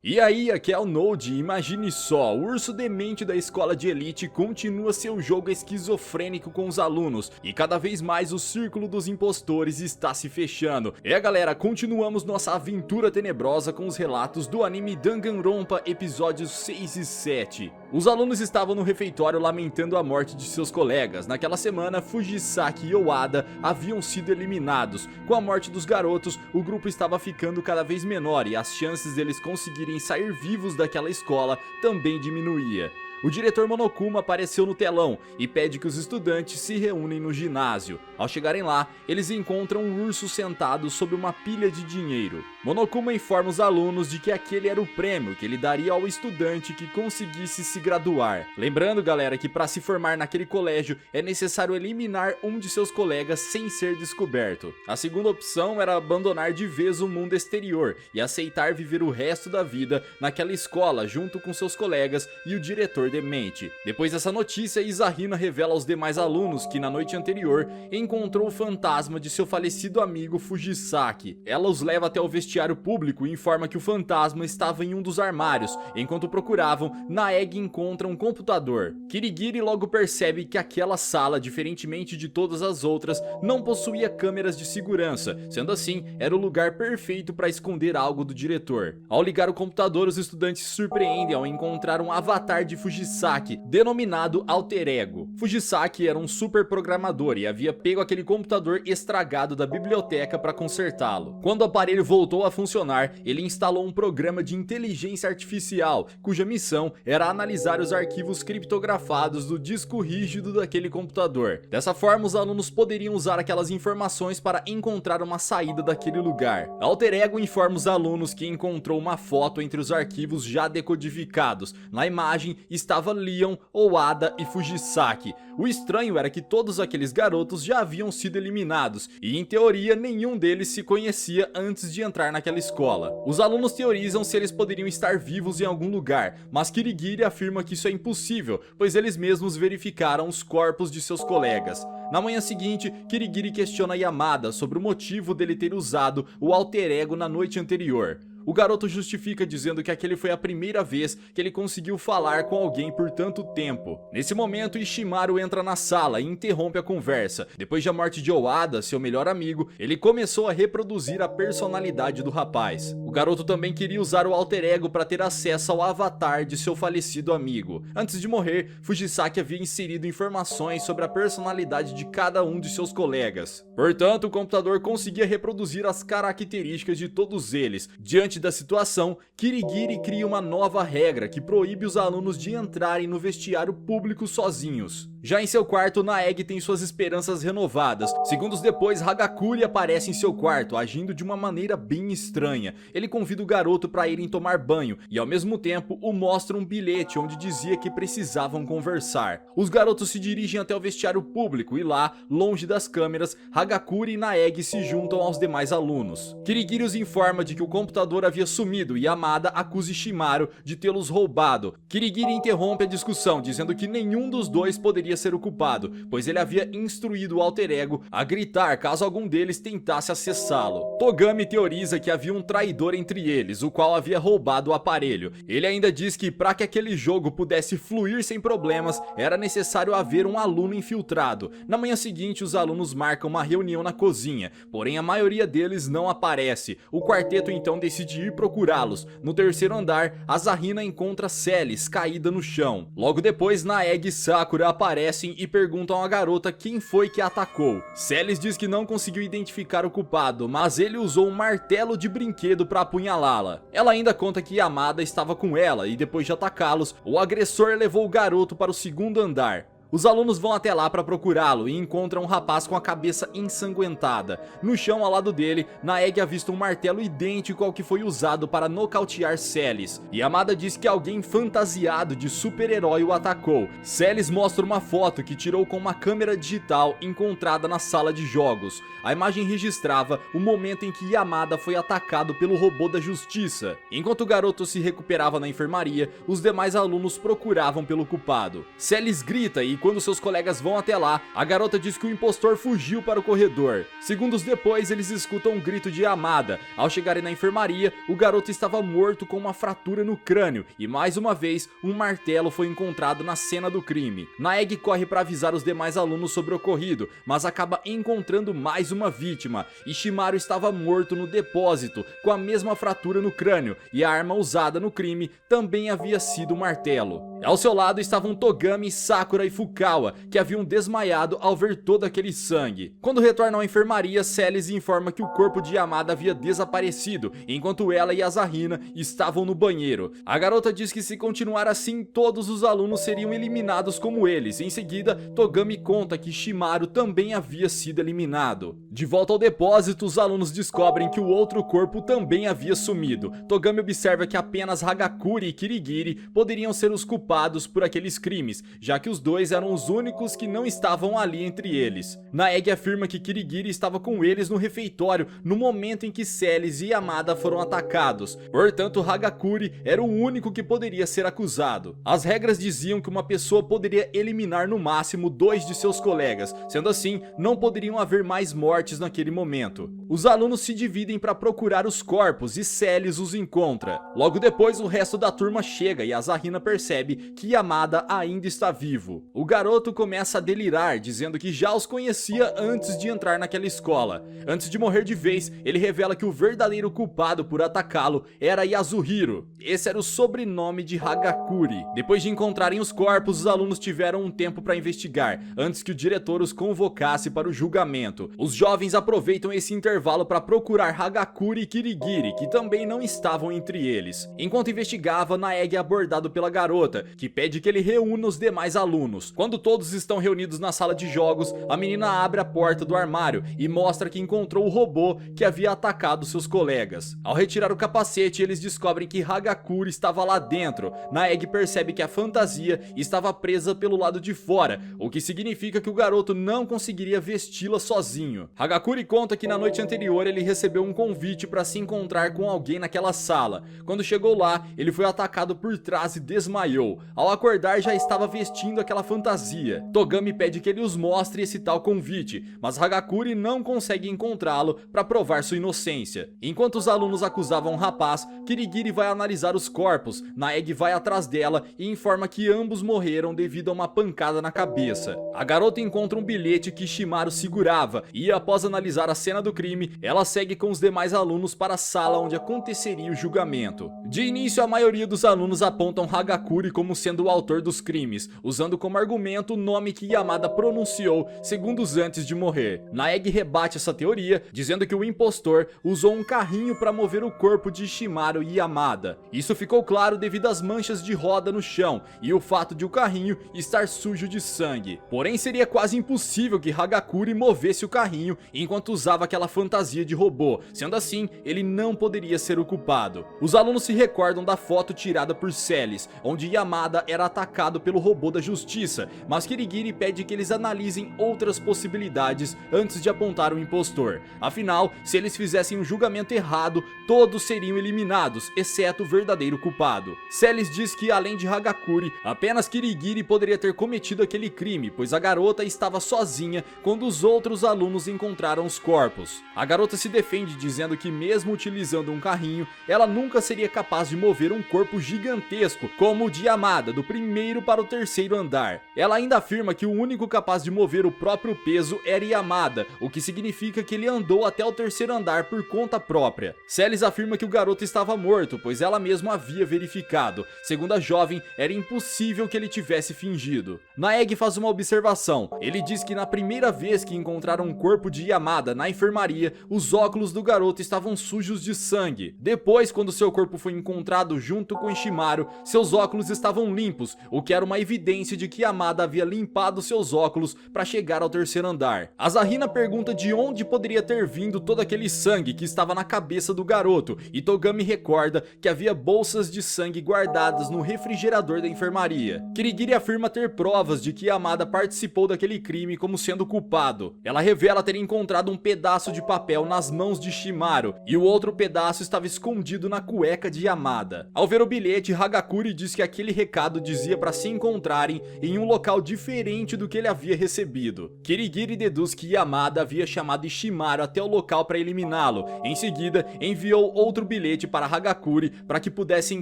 E aí, aqui é o Node. Imagine só, o urso demente da escola de elite continua seu jogo esquizofrênico com os alunos, e cada vez mais o círculo dos impostores está se fechando. Galera, continuamos nossa aventura tenebrosa com os relatos do anime Danganronpa episódios 6 e 7. Os alunos estavam no refeitório lamentando a morte de seus colegas. Naquela semana, Fujisaki e Owada haviam sido eliminados. Com a morte dos garotos, o grupo estava ficando cada vez menor e as chances deles conseguirem sair vivos daquela escola também diminuía. O diretor Monokuma apareceu no telão e pede que os estudantes se reúnem no ginásio. Ao chegarem lá, eles encontram um urso sentado sobre uma pilha de dinheiro. Monokuma informa os alunos de que aquele era o prêmio que ele daria ao estudante que conseguisse se graduar. Lembrando, galera, que para se formar naquele colégio é necessário eliminar um de seus colegas sem ser descoberto. A segunda opção era abandonar de vez o mundo exterior e aceitar viver o resto da vida naquela escola junto com seus colegas e o diretor demente. Depois dessa notícia, Isahina revela aos demais alunos que na noite anterior encontrou o fantasma de seu falecido amigo Fujisaki. Ela os leva até o vestiário público e informa que o fantasma estava em um dos armários. Enquanto procuravam, Naeg encontra um computador. Kirigiri logo percebe que aquela sala, diferentemente de todas as outras, não possuía câmeras de segurança. Sendo assim, era o lugar perfeito para esconder algo do diretor. Ao ligar o computador, os estudantes se surpreendem ao encontrar um avatar de Fujisaki, denominado Alter Ego. Fujisaki era um super programador e havia pego aquele computador estragado da biblioteca para consertá-lo. Quando o aparelho voltou a funcionar, ele instalou um programa de inteligência artificial, cuja missão era analisar os arquivos criptografados do disco rígido daquele computador. Dessa forma, os alunos poderiam usar aquelas informações para encontrar uma saída daquele lugar. Alter Ego informa os alunos que encontrou uma foto entre os arquivos já decodificados. Na imagem estava Leon, Owada e Fujisaki. O estranho era que todos aqueles garotos já haviam sido eliminados e, em teoria, nenhum deles se conhecia antes de entrar naquela escola. Os alunos teorizam se eles poderiam estar vivos em algum lugar, mas Kirigiri afirma que isso é impossível, pois eles mesmos verificaram os corpos de seus colegas. Na manhã seguinte, Kirigiri questiona Yamada sobre o motivo dele ter usado o Alter Ego na noite anterior. O garoto justifica dizendo que aquele foi a primeira vez que ele conseguiu falar com alguém por tanto tempo. Nesse momento, Ishimaru entra na sala e interrompe a conversa. Depois da morte de Owada, seu melhor amigo, ele começou a reproduzir a personalidade do rapaz. O garoto também queria usar o Alter Ego para ter acesso ao avatar de seu falecido amigo. Antes de morrer, Fujisaki havia inserido informações sobre a personalidade de cada um de seus colegas. Portanto, o computador conseguia reproduzir as características de todos eles. Diante da situação, Kirigiri cria uma nova regra que proíbe os alunos de entrarem no vestiário público sozinhos. Já em seu quarto, Naeg tem suas esperanças renovadas. Segundos depois, Hagakure aparece em seu quarto, agindo de uma maneira bem estranha. Ele convida o garoto para irem tomar banho e, ao mesmo tempo, o mostra um bilhete onde dizia que precisavam conversar. Os garotos se dirigem até o vestiário público e lá, longe das câmeras, Hagakure e Naeg se juntam aos demais alunos. Kirigiri os informa de que o computador havia sumido e Yamada acusa Ishimaru de tê-los roubado. Kirigiri interrompe a discussão, dizendo que nenhum dos dois poderia ser o culpado, pois ele havia instruído o Alter Ego a gritar caso algum deles tentasse acessá-lo. Togami teoriza que havia um traidor entre eles, o qual havia roubado o aparelho. Ele ainda diz que para que aquele jogo pudesse fluir sem problemas, era necessário haver um aluno infiltrado. Na manhã seguinte, os alunos marcam uma reunião na cozinha, porém a maioria deles não aparece. O quarteto então decide ir procurá-los. No terceiro andar, Asahina encontra Celis caída no chão. Logo depois, Naeg e Sakura aparecem e perguntam à garota quem foi que a atacou. Celis diz que não conseguiu identificar o culpado, mas ele usou um martelo de brinquedo para apunhalá-la. Ela ainda conta que Yamada estava com ela e depois de atacá-los, o agressor levou o garoto para o segundo andar. Os alunos vão até lá para procurá-lo e encontram um rapaz com a cabeça ensanguentada. No chão ao lado dele, Naeg avista um martelo idêntico ao que foi usado para nocautear Celis. Yamada diz que alguém fantasiado de super-herói o atacou. Celis mostra uma foto que tirou com uma câmera digital encontrada na sala de jogos. A imagem registrava o momento em que Yamada foi atacado pelo robô da justiça. Enquanto o garoto se recuperava na enfermaria, os demais alunos procuravam pelo culpado. Celis grita e e quando seus colegas vão até lá, a garota diz que o impostor fugiu para o corredor. Segundos depois, eles escutam um grito de Yamada. Ao chegarem na enfermaria, o garoto estava morto com uma fratura no crânio e mais uma vez, um martelo foi encontrado na cena do crime. Naeg corre para avisar os demais alunos sobre o ocorrido, mas acaba encontrando mais uma vítima. Ishimaru estava morto no depósito, com a mesma fratura no crânio, e a arma usada no crime também havia sido o martelo. Ao seu lado estavam Togami, Sakura e Fukawa, que haviam desmaiado ao ver todo aquele sangue. Quando retornam à enfermaria, Celes informa que o corpo de Yamada havia desaparecido, enquanto ela e Asahina estavam no banheiro. A garota diz que se continuar assim, todos os alunos seriam eliminados como eles. Em seguida, Togami conta que Shimaru também havia sido eliminado. De volta ao depósito, os alunos descobrem que o outro corpo também havia sumido. Togami observa que apenas Hagakure e Kirigiri poderiam ser os culpados por aqueles crimes, já que os dois eram os únicos que não estavam ali entre eles. Naeg afirma que Kirigiri estava com eles no refeitório no momento em que Celes e Yamada foram atacados. Portanto, Hagakure era o único que poderia ser acusado. As regras diziam que uma pessoa poderia eliminar no máximo 2 de seus colegas, sendo assim, não poderiam haver mais mortes naquele momento. Os alunos se dividem para procurar os corpos e Celes os encontra. Logo depois, o resto da turma chega e Asahina percebe que Yamada ainda está vivo. O garoto começa a delirar, dizendo que já os conhecia antes de entrar naquela escola. Antes de morrer de vez, ele revela que o verdadeiro culpado por atacá-lo era Yasuhiro. Esse era o sobrenome de Hagakure. Depois de encontrarem os corpos, os alunos tiveram um tempo para investigar, antes que o diretor os convocasse para o julgamento. Os jovens aproveitam esse intervalo para procurar Hagakure e Kirigiri, que também não estavam entre eles. Enquanto investigava, Naeg é abordado pela garota, que pede que ele reúna os demais alunos. Quando todos estão reunidos na sala de jogos, a menina abre a porta do armário e mostra que encontrou o robô que havia atacado seus colegas. Ao retirar o capacete, eles descobrem que Hagakure estava lá dentro. Naeg percebe que a fantasia estava presa pelo lado de fora, o que significa que o garoto não conseguiria vesti-la sozinho. Hagakure conta que na noite anterior ele recebeu um convite para se encontrar com alguém naquela sala. Quando chegou lá, ele foi atacado por trás e desmaiou. Ao acordar, já estava vestindo aquela fantasia. Togami pede que ele os mostre esse tal convite, mas Hagakure não consegue encontrá-lo para provar sua inocência. Enquanto os alunos acusavam o rapaz, Kirigiri vai analisar os corpos. Naeg vai atrás dela e informa que ambos morreram devido a uma pancada na cabeça. A garota encontra um bilhete que Shimaru segurava e, após analisar a cena do crime, ela segue com os demais alunos para a sala onde aconteceria o julgamento. De início, a maioria dos alunos apontam Hagakure como sendo o autor dos crimes, usando como argumento o nome que Yamada pronunciou segundos antes de morrer. Naeg rebate essa teoria, dizendo que o impostor usou um carrinho para mover o corpo de Shimaru e Yamada. Isso ficou claro devido às manchas de roda no chão e o fato de o carrinho estar sujo de sangue. Porém, seria quase impossível que Hagakure movesse o carrinho enquanto usava aquela fantasia de robô. Sendo assim, ele não poderia ser o culpado. Os alunos se recordam da foto tirada por Celes, onde Yamada era atacado pelo robô da justiça, mas Kirigiri pede que eles analisem outras possibilidades antes de apontar o impostor. Afinal, se eles fizessem um julgamento errado, todos seriam eliminados, exceto o verdadeiro culpado. Celes diz que, além de Hagakure, apenas Kirigiri poderia ter cometido aquele crime, pois a garota estava sozinha quando os outros alunos encontraram os corpos. A garota se defende dizendo que, mesmo utilizando um carrinho, ela nunca seria capaz de mover um corpo gigantesco como o de Yamada, do primeiro para o terceiro andar. Ela ainda afirma que o único capaz de mover o próprio peso era Yamada, o que significa que ele andou até o terceiro andar por conta própria. Celes afirma que o garoto estava morto, pois ela mesma havia verificado. Segundo a jovem, era impossível que ele tivesse fingido. Naeg faz uma observação. Ele diz que na primeira vez que encontraram o corpo de Yamada na enfermaria, os óculos do garoto estavam sujos de sangue. Depois, quando seu corpo foi encontrado junto com Ishimaru, seus óculos estavam limpos, o que era uma evidência de que Yamada havia limpado seus óculos para chegar ao terceiro andar. Asahina pergunta de onde poderia ter vindo todo aquele sangue que estava na cabeça do garoto, e Togami recorda que havia bolsas de sangue guardadas no refrigerador da enfermaria. Kirigiri afirma ter provas de que Yamada participou daquele crime como sendo culpado. Ela revela ter encontrado um pedaço de papel nas mãos de Shimaru, e o outro pedaço estava escondido na cueca de Yamada. Ao ver o bilhete, Hagakure diz que aquele recado dizia para se encontrarem em um local diferente do que ele havia recebido. Kirigiri deduz que Yamada havia chamado Ishimaru até o local para eliminá-lo. Em seguida, enviou outro bilhete para Hagakure para que pudessem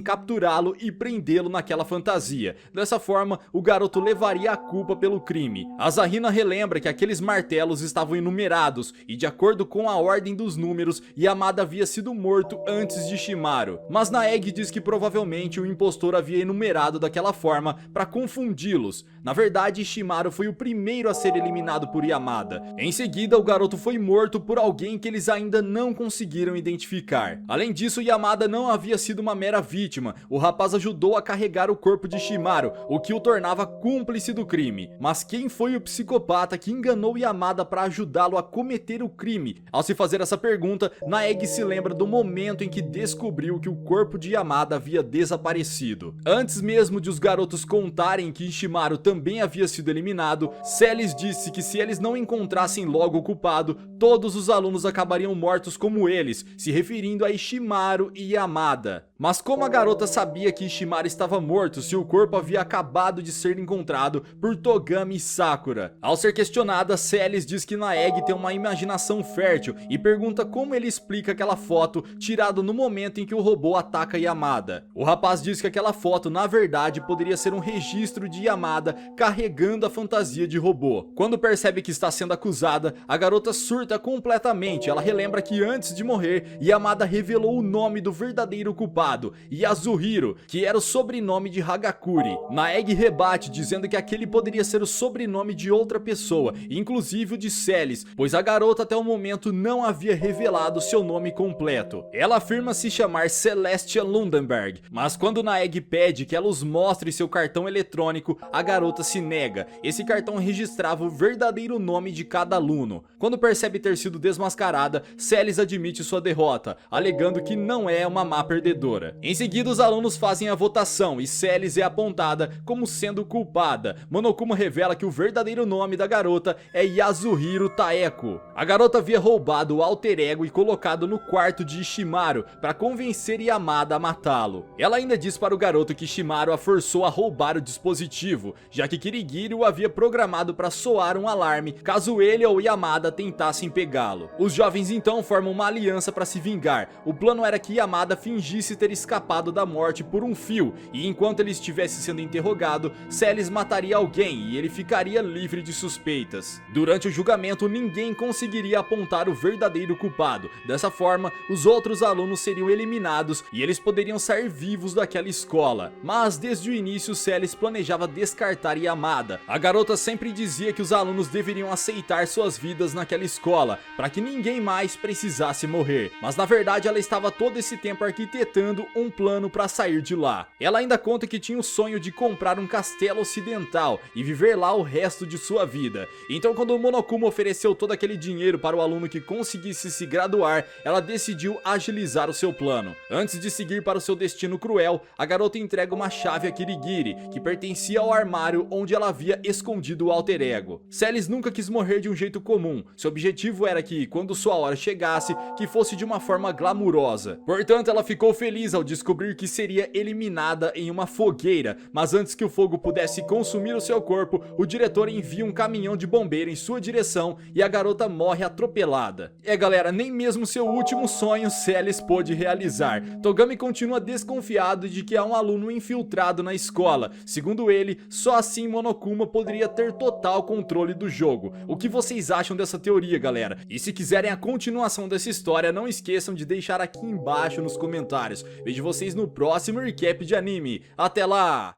capturá-lo e prendê-lo naquela fantasia. Dessa forma, o garoto levaria a culpa pelo crime. Asahina relembra que aqueles martelos estavam enumerados e, de acordo com a ordem dos números, Yamada havia sido morto antes de Ishimaru. Mas Naegi diz que provavelmente o impostor havia enumerado daquela forma para confundi-los. Na verdade, Ishimaru foi o primeiro a ser eliminado por Yamada. Em seguida, o garoto foi morto por alguém que eles ainda não conseguiram identificar. Além disso, Yamada não havia sido uma mera vítima. O rapaz ajudou a carregar o corpo de Ishimaru, o que o tornava cúmplice do crime. Mas quem foi o psicopata que enganou Yamada para ajudá-lo a cometer o crime? Ao se fazer essa pergunta, Naegi se lembra do momento em que descobriu que o corpo de Yamada havia desaparecido. Antes mesmo de os garotos contarem que Ishimaru também havia sido eliminado, Celis disse que se eles não encontrassem logo o culpado, todos os alunos acabariam mortos como eles, se referindo a Ishimaru e Yamada. Mas como a garota sabia que Ishimaru estava morto se o corpo havia acabado de ser encontrado por Togami e Sakura? Ao ser questionada, Celis diz que Naegi tem uma imaginação fértil e pergunta como ele explica aquela foto tirada no momento em que o robô ataca Yamada. O rapaz diz que aquela foto na verdade poderia ser um registro de Yamada carregando a fantasia de robô. Quando percebe que está sendo acusada, a garota surta completamente. Ela relembra que antes de morrer, Yamada revelou o nome do verdadeiro culpado, Yasuhiro, que era o sobrenome de Hagakure. Naegi rebate dizendo que aquele poderia ser o sobrenome de outra pessoa, inclusive o de Celis, pois a garota até o momento não havia revelado seu nome completo. Ela afirma se chamar Celestia Lundenberg, mas quando Naegi pede que ela os mostre seu cartão eletrônico, a garota se nega. Esse cartão registrava o verdadeiro nome de cada aluno. Quando percebe ter sido desmascarada, Celis admite sua derrota, alegando que não é uma má perdedora. Em seguida, os alunos fazem a votação e Celis é apontada como sendo culpada. Monokuma revela que o verdadeiro nome da garota é Yasuhiro Taeko. A garota havia roubado o alter ego e colocado no quarto de Ishimaru para convencer Yamada a matá-lo. Ela ainda diz para o garoto que Ishimaru a forçou a roubar o dispositivo, já que Kirigiri o havia programado para soar um alarme caso ele ou Yamada tentassem pegá-lo. Os jovens então formam uma aliança para se vingar. O plano era que Yamada fingisse ter escapado da morte por um fio, e enquanto ele estivesse sendo interrogado, Celis mataria alguém e ele ficaria livre de suspeitas. Durante o julgamento, ninguém conseguiria apontar o verdadeiro culpado. Dessa forma, os outros alunos seriam eliminados e eles poderiam sair vivos daquela escola. Mas desde o início, Celis planejava descartar Yamada. A garota sempre dizia que os alunos deveriam aceitar suas vidas naquela escola, para que ninguém mais precisasse morrer. Mas na verdade ela estava todo esse tempo arquitetando um plano para sair de lá. Ela ainda conta que tinha o sonho de comprar um castelo ocidental e viver lá o resto de sua vida. Então quando o Monokuma ofereceu todo aquele dinheiro para o aluno que conseguisse se graduar, ela decidiu agilizar o seu plano. Antes de seguir para o seu destino cruel, a garota entrega uma chave a Kirigiri, que pertencia ao armário onde ela havia escondido o alter ego. Celis nunca quis morrer de um jeito comum. Seu objetivo era que, quando sua hora chegasse, que fosse de uma forma glamurosa. Portanto, ela ficou feliz ao descobrir que seria eliminada em uma fogueira, mas antes que o fogo pudesse consumir o seu corpo, o diretor envia um caminhão de bombeiro em sua direção e a garota morre atropelada. Galera, nem mesmo seu último sonho Celis pôde realizar. Togami continua desconfiado de que há um aluno infiltrado na escola. Segundo ele, só assim Monokuma poderia ter total controle do jogo. O que vocês acham dessa teoria, galera? E se quiserem a continuação dessa história, não esqueçam de deixar aqui embaixo nos comentários. Vejo vocês no próximo recap de anime. Até lá!